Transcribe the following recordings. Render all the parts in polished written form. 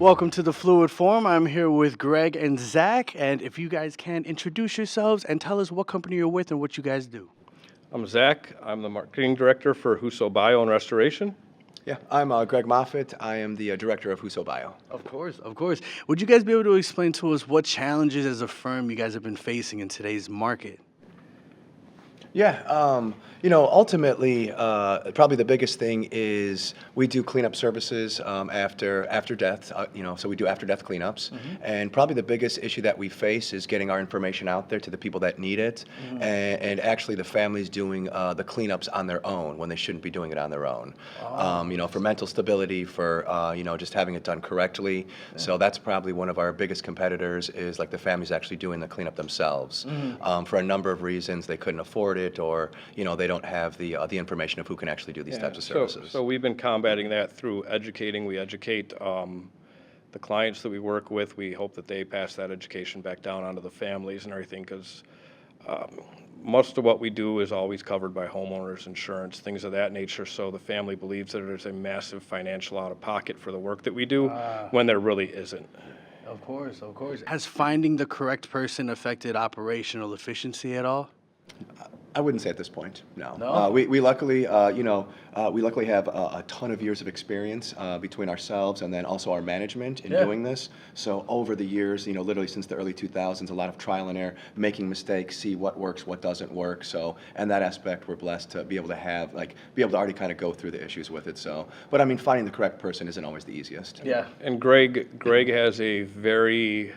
Welcome to the Fluid Forum. I'm here with Greg and Zach, and if you guys can introduce yourselves and tell us what company you're with and what you guys do. I'm Zach. I'm the marketing director for Huuso Bio and Restoration. Yeah, I'm Greg Moffett. I am the director of Huuso Bio. Of course, of course. Would you guys be able to explain to us what challenges as a firm you guys have been facing in today's market? Yeah, ultimately, probably the biggest thing is we do cleanup services after death. So we do after death cleanups, and probably the biggest issue that we face is getting our information out there to the people that need it, and actually the families doing the cleanups on their own when they shouldn't be doing it on their own. For mental stability, for just having it done correctly. Yeah. So that's probably one of our biggest competitors is like the families actually doing the cleanup themselves. For a number of reasons, they couldn't afford it, or they don't have the information of who can actually do these types of services. So we've been combating that through educating. We educate the clients that we work with. We hope that they pass that education back down onto the families and everything, because most of what we do is always covered by homeowners insurance, things of that nature. So the family believes that there's a massive financial out-of-pocket for the work that we do when there really isn't. Of course, of course. Has finding the correct person affected operational efficiency at all? I wouldn't say at this point, no. No? We luckily, we luckily have a ton of years of experience between ourselves and then also our management in doing this. So over the years, literally since the early 2000s, a lot of trial and error, making mistakes, see what works, what doesn't work. So, and that aspect, we're blessed to be able to have, be able to already kind of go through the issues with it. So, but I mean, finding the correct person isn't always the easiest. Yeah. And Greg has a very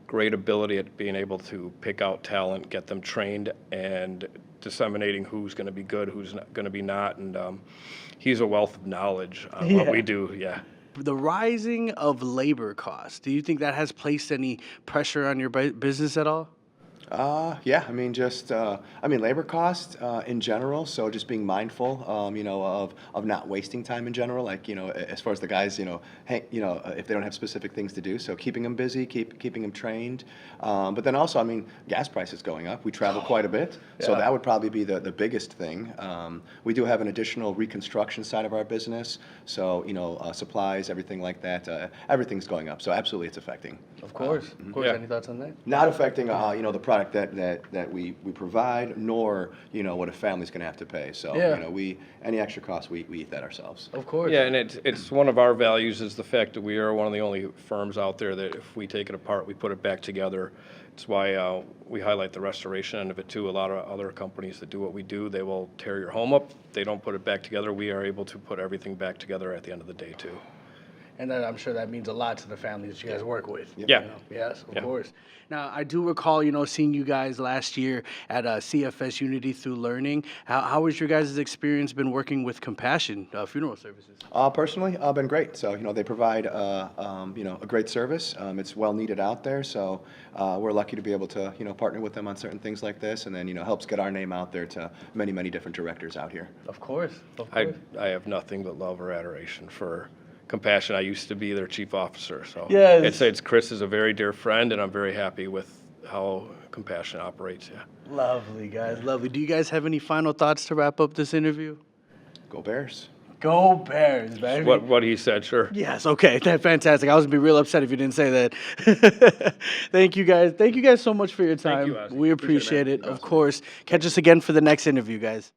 great ability at being able to pick out talent, get them trained, and disseminating who's going to be good, who's not going to be not, and he's a wealth of knowledge on what we do. Yeah. The rising of labor costs, do you think that has placed any pressure on your business at all? Yeah, I mean, labor costs in general. So just being mindful, of not wasting time in general. As far as the guys, if they don't have specific things to do, so keeping them busy, keeping them trained. But then also, I mean, gas prices going up. We travel quite a bit, so that would probably be the biggest thing. We do have an additional reconstruction side of our business, so supplies, everything like that. Everything's going up, so absolutely, it's affecting. Of course, of course. Yeah. Any thoughts on that? Not affecting, the product that we provide, nor what a family's going to have to pay. So any extra costs we eat that ourselves. Of course. Yeah, and it's one of our values is the fact that we are one of the only firms out there that if we take it apart, we put it back together. It's why we highlight the restoration end of it too. A lot of other companies that do what we do, they will tear your home up. They don't put it back together. We are able to put everything back together at the end of the day too. And then I'm sure that means a lot to the families that you guys work with. Yeah. Yes, of course. Now, I do recall, seeing you guys last year at CFS Unity Through Learning. How has your guys' experience been working with Compassion Funeral Services? Personally, been great. So, they provide, a great service. It's well needed out there. So we're lucky to be able to, partner with them on certain things like this, and then, helps get our name out there to many, many different directors out here. Of course. I have nothing but love or adoration for Compassion. I used to be their chief officer, so yes. It's Chris is a very dear friend, and I'm very happy with how Compassion operates. Yeah. Lovely, guys, lovely. Do you guys have any final thoughts to wrap up this interview? Go Bears. Go Bears, baby. What he said, sure. Yes, okay, that's fantastic. I was gonna be real upset if you didn't say that. Thank you guys. Thank you guys so much for your time. Thank you, Ozzy. We appreciate it. Of course. Catch us again for the next interview, guys.